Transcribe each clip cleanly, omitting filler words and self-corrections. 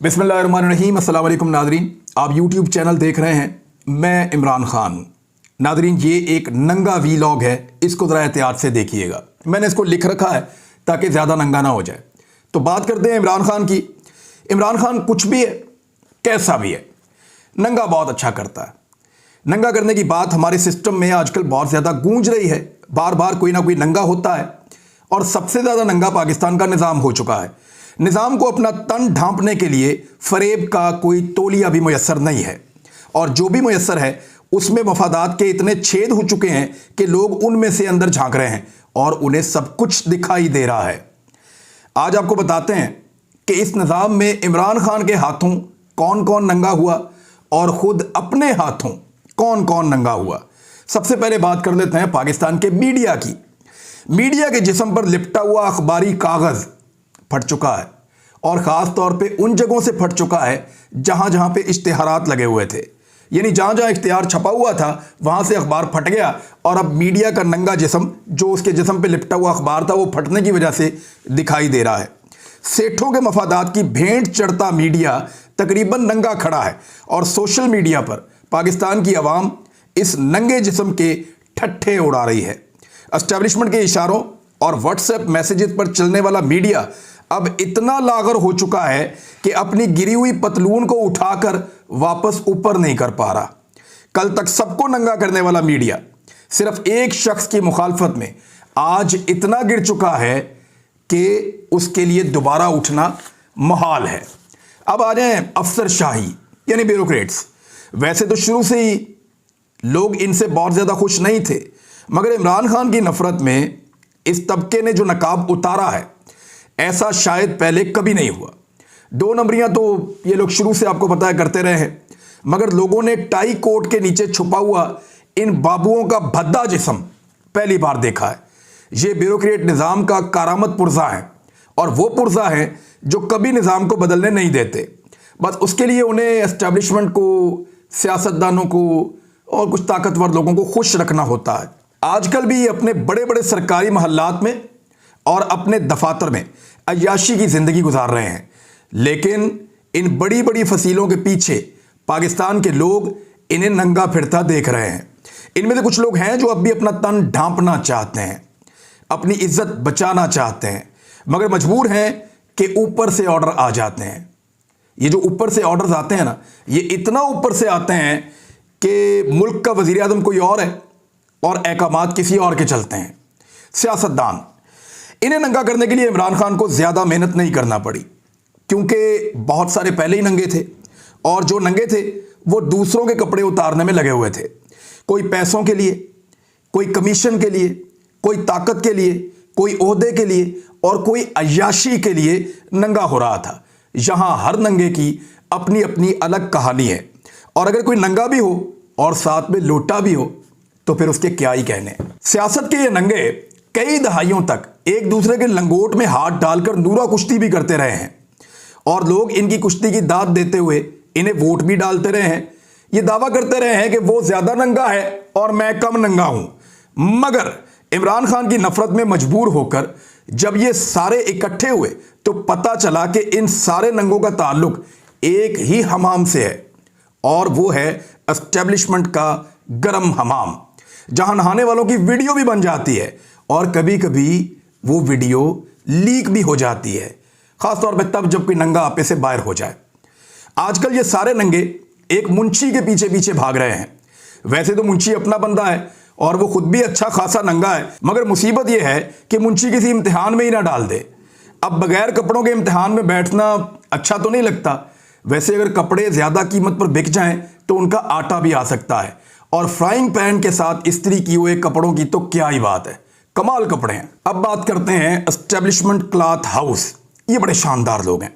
बिस्मिल्लाहिर्रहमानिर्रहीम। अस्सलाम वालेकुम नादरीन, आप यूट्यूब चैनल देख रहे हैं, मैं इमरान खान। नादरीन, ये एक नंगा वीलॉग है, इसको ज़रा एहतियात से देखिएगा। मैंने इसको लिख रखा है ताकि ज़्यादा नंगा ना हो जाए। तो बात करते हैं इमरान खान की। इमरान खान कुछ भी है, कैसा भी है, नंगा बहुत अच्छा करता है। नंगा करने की बात हमारे सिस्टम में आजकल बहुत ज़्यादा गूंज रही है, बार बार कोई ना कोई नंगा होता है। और सबसे ज़्यादा नंगा पाकिस्तान का निज़ाम हो चुका है। निज़ाम को अपना तन ढांपने के लिए फरेब का कोई तौलिया भी मुयस्सर नहीं है, और जो भी मुयस्सर है उसमें मफादात के इतने छेद हो चुके हैं कि लोग उनमें से अंदर झांक रहे हैं और उन्हें सब कुछ दिखाई दे रहा है। आज आपको बताते हैं कि इस निज़ाम में इमरान खान के हाथों कौन कौन नंगा हुआ और ख़ुद अपने हाथों कौन कौन नंगा हुआ। सबसे पहले बात कर लेते हैं पाकिस्तान के मीडिया की। मीडिया के जिस्म पर लिपटा हुआ अखबारी कागज़ फट चुका है, और ख़ास तौर पे उन जगहों से फट चुका है जहां जहां पे इश्तिहारात लगे हुए थे। यानी जहां जहां इश्तिहार छपा हुआ था वहां से अखबार फट गया, और अब मीडिया का नंगा जिस्म जो उसके जिस्म पे लिपटा हुआ अखबार था वो फटने की वजह से दिखाई दे रहा है। सेठों के मफादात की भेंट चढ़ता मीडिया तकरीबन नंगा खड़ा है, और सोशल मीडिया पर पाकिस्तान की आवाम इस नंगे जिस्म के ठट्ठे उड़ा रही है। एस्टेब्लिशमेंट के इशारों और व्हाट्सएप मैसेजेस पर चलने वाला मीडिया अब इतना लागर हो चुका है कि अपनी गिरी हुई पतलून को उठाकर वापस ऊपर नहीं कर पा रहा। कल तक सबको नंगा करने वाला मीडिया सिर्फ एक शख्स की मुखालफत में आज इतना गिर चुका है कि उसके लिए दोबारा उठना मुहाल है। अब आ जाएं अफसरशाही यानी ब्यूरोक्रेट्स। वैसे तो शुरू से ही लोग इनसे बहुत ज़्यादा खुश नहीं थे, मगर इमरान खान की नफरत में इस तबके ने जो नकाब उतारा है ऐसा शायद पहले कभी नहीं हुआ। दो नंबरियां तो ये लोग शुरू से आपको पता है करते रहे हैं, मगर लोगों ने टाई कोट के नीचे छुपा हुआ इन बाबुओं का भद्दा जिस्म पहली बार देखा है। ये ब्यूरोक्रेट निज़ाम का कारामत पुर्जा है, और वो पुर्जा है जो कभी निज़ाम को बदलने नहीं देते। बस उसके लिए उन्हें एस्टेब्लिशमेंट को, सियासतदानों को और कुछ ताकतवर लोगों को खुश रखना होता है। आजकल भी अपने बड़े बड़े सरकारी महल्लात में और अपने दफातर में अय्याशी की ज़िंदगी गुजार रहे हैं, लेकिन इन बड़ी बड़ी फसीलों के पीछे पाकिस्तान के लोग इन्हें नंगा फिरता देख रहे हैं। इनमें से कुछ लोग हैं जो अब भी अपना तन ढांपना चाहते हैं, अपनी इज्जत बचाना चाहते हैं, मगर मजबूर हैं कि ऊपर से ऑर्डर आ जाते हैं। ये जो ऊपर से ऑर्डर्स आते हैं ना, ये इतना ऊपर से आते हैं कि मुल्क का वज़ीर आज़म कोई और है और अहकामात किसी और के चलते हैं। सियासतदान, इन्हें नंगा करने के लिए इमरान खान को ज़्यादा मेहनत नहीं करना पड़ी, क्योंकि बहुत सारे पहले ही नंगे थे, और जो नंगे थे वो दूसरों के कपड़े उतारने में लगे हुए थे। कोई पैसों के लिए, कोई कमीशन के लिए, कोई ताकत के लिए, कोई ओहदे के लिए, और कोई अय्याशी के लिए नंगा हो रहा था। यहाँ हर नंगे की अपनी अपनी अलग कहानी है, और अगर कोई नंगा भी हो और साथ में लोटा भी हो तो फिर उसके क्या ही कहने। सियासत के ये नंगे कई दहाइयों तक एक दूसरे के लंगोट में हाथ डालकर नूरा कुश्ती भी करते रहे हैं, और लोग इनकी कुश्ती की दाद देते हुए इन्हें वोट भी डालते रहे हैं। ये दावा करते रहे हैं कि वो ज्यादा नंगा है और मैं कम नंगा हूं। मगर इमरान खान की नफरत में मजबूर होकर जब ये सारे इकट्ठे हुए तो पता चला कि इन सारे नंगों का ताल्लुक एक ही हमाम से है, और वो है एस्टेब्लिशमेंट का गर्म हमाम, जहां नहाने वालों की वीडियो भी बन जाती है, और कभी कभी वो वीडियो लीक भी हो जाती है, खासतौर पर तब जब कोई नंगा आपे से बाहर हो जाए। आजकल ये सारे नंगे एक मुंशी के पीछे पीछे भाग रहे हैं। वैसे तो मुंशी अपना बंदा है और वो खुद भी अच्छा खासा नंगा है, मगर मुसीबत यह है कि मुंशी किसी इम्तिहान में ही ना डाल दे। अब बगैर कपड़ों के इम्तिहान में बैठना अच्छा तो नहीं लगता। वैसे अगर कपड़े ज़्यादा कीमत पर बिक जाएं तो उनका आटा भी आ सकता है, और फ्राइंग पैन के साथ इस्त्री किए हुए कपड़ों की तो क्या ही बात है, कमाल कपड़े हैं। अब बात करते हैं एस्टेब्लिशमेंट क्लॉथ हाउस। ये बड़े शानदार लोग हैं।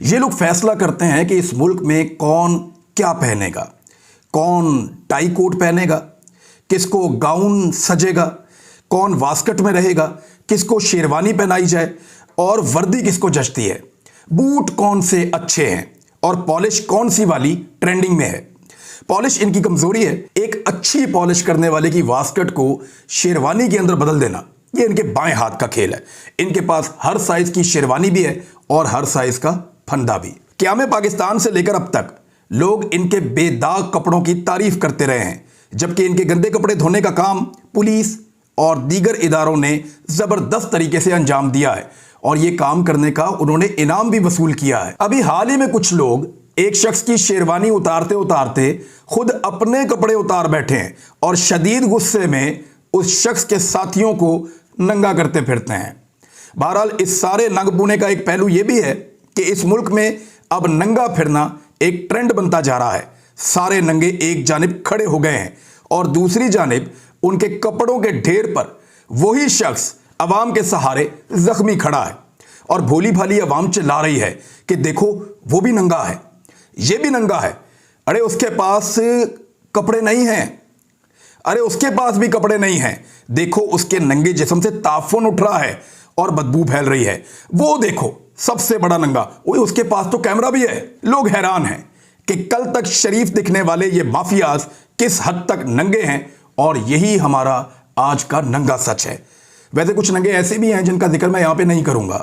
ये लोग फैसला करते हैं कि इस मुल्क में कौन क्या पहनेगा, कौन टाई कोट पहनेगा, किसको गाउन सजेगा, कौन वास्कट में रहेगा, किसको शेरवानी पहनाई जाए, और वर्दी किसको जचती है, बूट कौन से अच्छे हैं, और पॉलिश कौन सी वाली ट्रेंडिंग में है। पॉलिश इनकी कमजोरी है। एक अच्छी पॉलिश करने वाले की वास्कट को शेरवानी के अंदर बदल देना ये इनके बाएं हाथ का खेल है। इनके पास हर साइज की शेरवानी भी है और हर साइज का फंदा भी। क़याम पाकिस्तान से लेकर अब तक लोग इनके बेदाग कपड़ों की तारीफ करते रहे हैं, जबकि इनके गंदे कपड़े धोने का काम पुलिस और दीगर इदारों ने ज़बरदस्त तरीके से अंजाम दिया है और ये काम करने का उन्होंने इनाम भी वसूल किया है। अभी हाल ही में कुछ लोग एक शख्स की शेरवानी उतारते उतारते खुद अपने कपड़े उतार बैठे हैं और शदीद गुस्से में उस शख्स के साथियों को नंगा करते फिरते हैं। बहरहाल इस सारे नंगपुने का एक पहलू यह भी है कि इस मुल्क में अब नंगा फिरना एक ट्रेंड बनता जा रहा है। सारे नंगे एक जानिब खड़े हो गए हैं और दूसरी जानिब उनके कपड़ों के ढेर पर वही शख्स अवाम के सहारे जख्मी खड़ा है और भोली भाली अवाम चिल्ला रही है कि देखो वो भी नंगा है, ये भी नंगा है, अरे उसके पास कपड़े नहीं हैं, अरे उसके पास भी कपड़े नहीं हैं, देखो उसके नंगे जिस्म से ताफुन उठ रहा है और बदबू फैल रही है, वो देखो सबसे बड़ा नंगा, ओए उसके पास तो कैमरा भी है। लोग हैरान हैं कि कल तक शरीफ दिखने वाले ये माफियाज किस हद तक नंगे हैं और यही हमारा आज का नंगा सच है। वैसे कुछ नंगे ऐसे भी हैं जिनका जिक्र मैं यहां पे नहीं करूंगा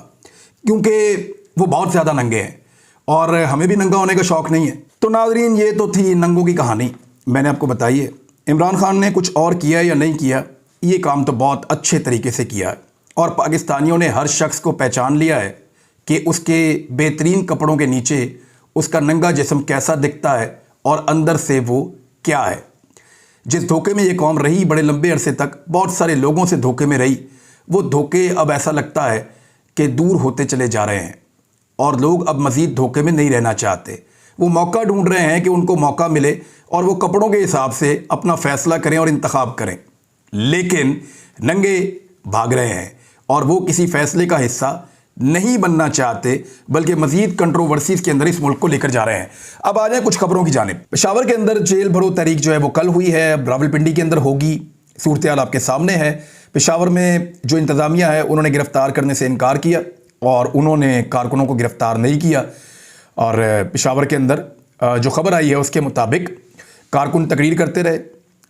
क्योंकि वो बहुत ज़्यादा नंगे हैं और हमें भी नंगा होने का शौक नहीं है। तो नाजरीन, ये तो थी नंगों की कहानी, मैंने आपको बताई है। इमरान खान ने कुछ और किया या नहीं किया, ये काम तो बहुत अच्छे तरीके से किया है और पाकिस्तानियों ने हर शख्स को पहचान लिया है कि उसके बेहतरीन कपड़ों के नीचे उसका नंगा जिस्म कैसा दिखता है और अंदर से वो क्या है। जिस धोखे में ये कौम रही बड़े लंबे अरसे तक, बहुत सारे लोगों से धोखे में रही, वो धोखे अब ऐसा लगता है कि दूर होते चले जा रहे हैं और लोग अब मज़ीद धोखे में नहीं रहना चाहते। वो मौका ढूंढ रहे हैं कि उनको मौका मिले और वो कपड़ों के हिसाब से अपना फ़ैसला करें और इंतखाब करें, लेकिन नंगे भाग रहे हैं और वो किसी फ़ैसले का हिस्सा नहीं बनना चाहते बल्कि मज़ीद कंट्रोवर्सीज के अंदर इस मुल्क को लेकर जा रहे हैं। अब आ जाए कुछ खबरों की जानिब। पेशावर के अंदर जेल भरो तहरीक जो है वो कल हुई है, अब रावलपिंडी के अंदर होगी। सूरत हाल आपके सामने है। पेशावर में जो इंतज़ामिया है उन्होंने गिरफ्तार करने से इनकार किया और उन्होंने कारकुनों को गिरफ्तार नहीं किया और पेशावर के अंदर जो खबर आई है उसके मुताबिक कारकुन तकरीर करते रहे,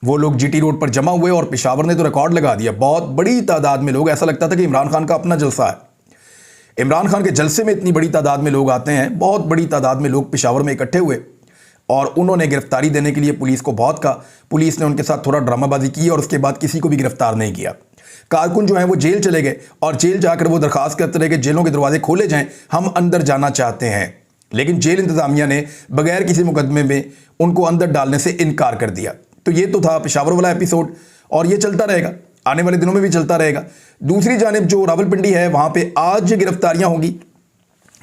वो लोग GT रोड पर जमा हुए और पेशावर ने तो रिकॉर्ड लगा दिया। बहुत बड़ी तादाद में लोग, ऐसा लगता था कि इमरान खान का अपना जलसा है। इमरान खान के जलसे में इतनी बड़ी तादाद में लोग आते हैं, बहुत बड़ी तादाद में लोग पेशावर में इकट्ठे हुए और उन्होंने गिरफ्तारी देने के लिए पुलिस को बहुत कहा। पुलिस ने उनके साथ थोड़ा ड्रामाबाजी की और उसके बाद किसी को भी गिरफ्तार नहीं किया। कारकुन जो हैं वो जेल चले गए और जेल जाकर वो दरख्वास्त करते रहे कि जेलों के दरवाजे खोले जाएं, हम अंदर जाना चाहते हैं, लेकिन जेल इंतज़ामिया ने बगैर किसी मुकदमे में उनको अंदर डालने से इनकार कर दिया। तो ये तो था पेशावर वाला एपिसोड और ये चलता रहेगा, आने वाले दिनों में भी चलता रहेगा। दूसरी जानिब जो रावलपिंडी है वहां पे आज गिरफ्तारियां होंगी।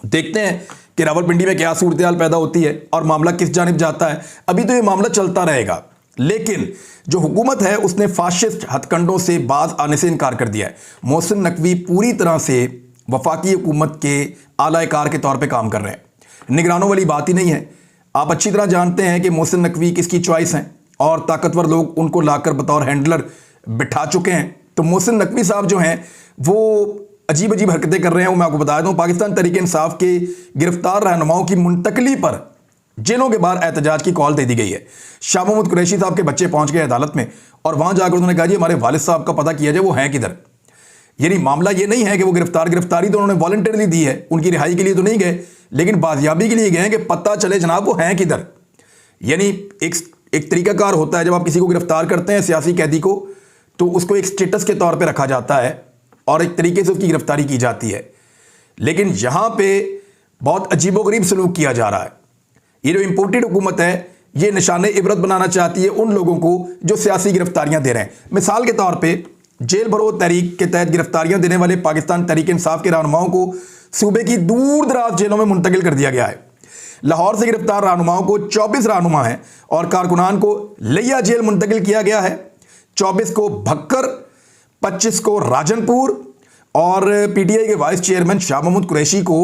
देखते हैं कि रावलपिंडी में क्या सूरत हाल पैदा होती है और मामला किस जानिब जाता है। अभी तो ये मामला चलता रहेगा, लेकिन जो हुकूमत है उसने फाशिस्ट हथकंडों से बाज आने से इनकार कर दिया है। मोहसिन नकवी पूरी तरह से वफाकी हुकूमत के आलाकार के तौर पर काम कर रहे हैं, निगरानों वाली बात ही नहीं है। आप अच्छी तरह जानते हैं कि मोहसिन नकवी किसकी चॉइस हैं और ताकतवर लोग उनको लाकर बतौर हैंडलर बिठा चुके हैं। तो मोहसिन नकवी साहब जो हैं वो अजीब अजीब हरकतें कर रहे हैं। वो मैं आपको बता दूं, पाकिस्तान तहरीक इंसाफ के गिरफ्तार रहनुमाओं की मुंतकली पर जेलों के बाहर एहतजाज की कॉल दे दी गई है। शाह महमूद कुरैशी साहब के बच्चे पहुंच गए अदालत में और वहां जाकर उन्होंने कहा जी हमारे वालिद साहब का पता किया जाए, वो हैं किधर। यानी मामला ये नहीं है कि वो गिरफ्तारी तो उन्होंने वॉलंटरली दी है, उनकी रिहाई के लिए तो नहीं गए, लेकिन बाजियाबी के लिए गए हैं कि पता चले जनाब वो हैं किधर। यानी एक तरीकाकार होता है, जब आप किसी को गिरफ्तार करते हैं सियासी कैदी को, तो उसको एक स्टेटस के तौर पे रखा जाता है और एक तरीके से उसकी गिरफ्तारी की जाती है। लेकिन यहां पे बहुत अजीबोगरीब सलूक किया जा रहा है। ये जो इंपोर्टेड हुकूमत है ये निशाने इबरत बनाना चाहती है उन लोगों को जो सियासी गिरफ्तारियां दे रहे हैं। मिसाल के तौर पे जेल भरो तहरीक के तहत गिरफ्तारियां देने वाले पाकिस्तान तहरीक इंसाफ के रहनुमाओं को सूबे की दूर दराज जेलों में मुंतकिल कर दिया गया है। लाहौर से गिरफ्तार रहनुमाओं को 24 रहनुमा हैं और कारकुनान को लिया जेल मुंतकिल किया गया है। 24 को भक्कर, 25 को राजनपुर और PTI के वाइस चेयरमैन शाह महमूद कुरैशी को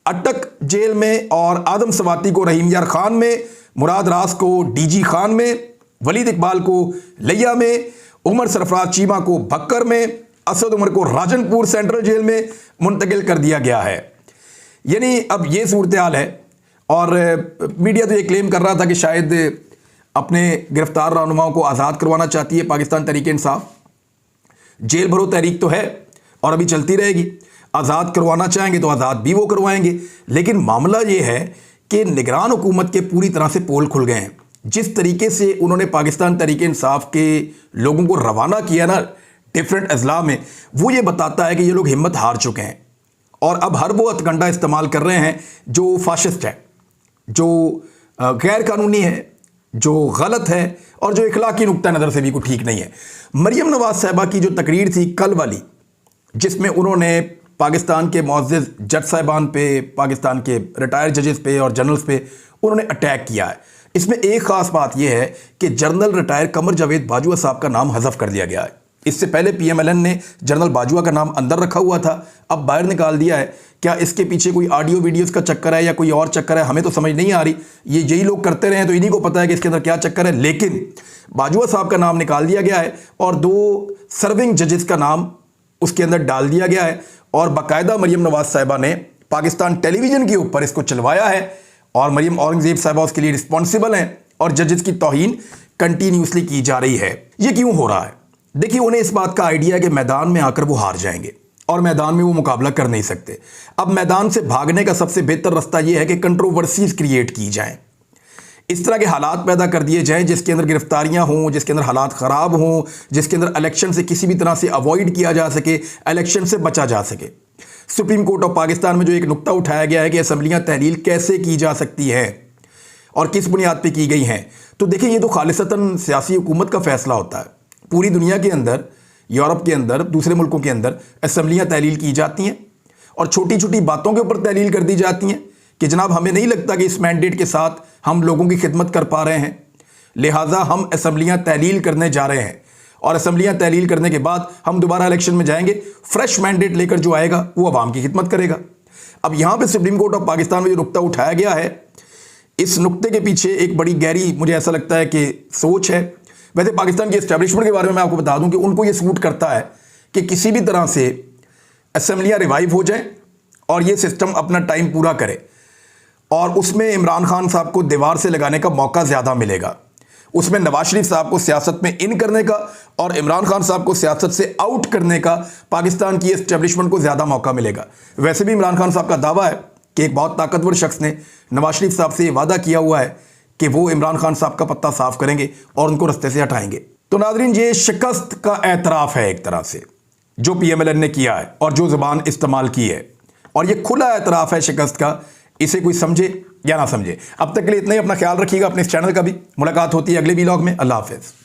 अटक जेल में और आदम सवाती को रहीम यार खान में, मुराद रास को DG खान में, वलीद इकबाल को लिया में, उमर सरफराज चीमा को भक्कर में, असद उमर को राजनपुर सेंट्रल जेल में मुंतकिल कर दिया गया है। यानी अब ये सूरत हाल है और मीडिया तो ये क्लेम कर रहा था कि शायद अपने गिरफ्तार रहनुमाओं को आज़ाद करवाना चाहती है पाकिस्तान तहरीक इंसाफ। जेल भरो तहरीक तो है और अभी चलती रहेगी। आज़ाद करवाना चाहेंगे तो आज़ाद भी वो करवाएंगे। लेकिन मामला ये है कि निगरान हुकूमत के पूरी तरह से पोल खुल गए हैं। जिस तरीके से उन्होंने पाकिस्तान तहरीक इंसाफ के लोगों को रवाना किया ना डिफरेंट अजला में, वो ये बताता है कि ये लोग हिम्मत हार चुके हैं और अब हर वो हथकंडा इस्तेमाल कर रहे हैं जो फाशिस्ट है, जो गैर कानूनी है, जो गलत है और जो इखलाकी नुक्ता नज़र से भी कोई ठीक नहीं है। मरियम नवाज साहिबा की जो तकरीर थी कल वाली, जिसमें उन्होंने पाकिस्तान के मुअज़्ज़िज़ जज साहिबान पे, पाकिस्तान के रिटायर्ड जजेस पे और जनरल्स पे उन्होंने अटैक किया है, इसमें एक ख़ास बात यह है कि जनरल रिटायर कमर जावेद बाजवा साहब का नाम हज़फ कर दिया गया है। इससे पहले PMLN ने जनरल बाजवा का नाम अंदर रखा हुआ था, अब बाहर निकाल दिया है। क्या इसके पीछे कोई ऑडियो वीडियोस का चक्कर है या कोई और चक्कर है, हमें तो समझ नहीं आ रही। ये यही लोग करते रहे हैं तो इन्हीं को पता है कि इसके अंदर क्या चक्कर है। लेकिन बाजवा साहब का नाम निकाल दिया गया है और 2 सर्विंग जजेस का नाम उसके अंदर डाल दिया गया है और बाकायदा मरियम नवाज साहिबा ने पाकिस्तान टेलीविज़न के ऊपर इसको चलवाया है और मरियम औरंगज़ेब साहिबा उसके लिए रिस्पॉन्सिबल हैं और जजेस की तौहीन कंटिन्यूसली की जा रही है। ये क्यों हो रहा है? देखिए, उन्हें इस बात का आइडिया है कि मैदान में आकर वो हार जाएंगे और मैदान में वो मुकाबला कर नहीं सकते। अब मैदान से भागने का सबसे बेहतर रास्ता यह है कि कंट्रोवर्सीज क्रिएट की जाएं, इस तरह के हालात पैदा कर दिए जाएं जिसके अंदर गिरफ्तारियां हों, जिसके अंदर हालात ख़राब हों, जिसके अंदर इलेक्शन से किसी भी तरह से अवॉइड किया जा सके, इलेक्शन से बचा जा सके। सुप्रीम कोर्ट ऑफ पाकिस्तान में जो एक नुक्ता उठाया गया है कि असम्बलियाँ तहलील कैसे की जा सकती है और किस बुनियाद पर की गई हैं, तो देखिए ये तो खालिसतन सियासी हुकूमत का फैसला होता है। पूरी दुनिया के अंदर, यूरोप के अंदर, दूसरे मुल्कों के अंदर असम्बलियाँ तहलील की जाती हैं और छोटी छोटी बातों के ऊपर तहलील कर दी जाती हैं कि जनाब हमें नहीं लगता कि इस मैंडेट के साथ हम लोगों की खिदमत कर पा रहे हैं, लिहाजा हम असम्बलियाँ तहलील करने जा रहे हैं और असम्बलियाँ तहलील करने के बाद हम दोबारा इलेक्शन में जाएंगे, फ्रेश मैंडेट लेकर जो आएगा वो अवाम की खिदमत करेगा। अब यहाँ पर सुप्रीम कोर्ट ऑफ पाकिस्तान में जो नुक्ता उठाया गया है, इस नुक्ते के पीछे एक बड़ी गहरी, मुझे ऐसा लगता है कि सोच है। वैसे पाकिस्तान की एस्टेब्लिशमेंट के बारे में मैं आपको बता दूं कि उनको ये सूट करता है कि किसी भी तरह से असम्बलियाँ रिवाइव हो जाएं और ये सिस्टम अपना टाइम पूरा करे और उसमें इमरान खान साहब को दीवार से लगाने का मौका ज़्यादा मिलेगा, उसमें नवाज शरीफ साहब को सियासत में इन करने का और इमरान खान साहब को सियासत से आउट करने का पाकिस्तान की एस्टेब्लिशमेंट को ज़्यादा मौका मिलेगा। वैसे भी इमरान खान साहब का दावा है कि एक बहुत ताकतवर शख्स ने नवाज शरीफ साहब से ये वादा किया हुआ है कि वो इमरान खान साहब का पत्ता साफ करेंगे और उनको रास्ते से हटाएंगे। तो नाज़रीन, ये शिकस्त का एतराफ़ है एक तरह से जो PMLN ने किया है और जो ज़बान इस्तेमाल की है, और ये खुला एतराफ़ है शिकस्त का, इसे कोई समझे या ना समझे। अब तक के लिए इतना ही। अपना ख्याल रखिएगा, अपने इस चैनल का भी। मुलाकात होती है अगले वीलॉग में। अल्लाह हाफ़िज़।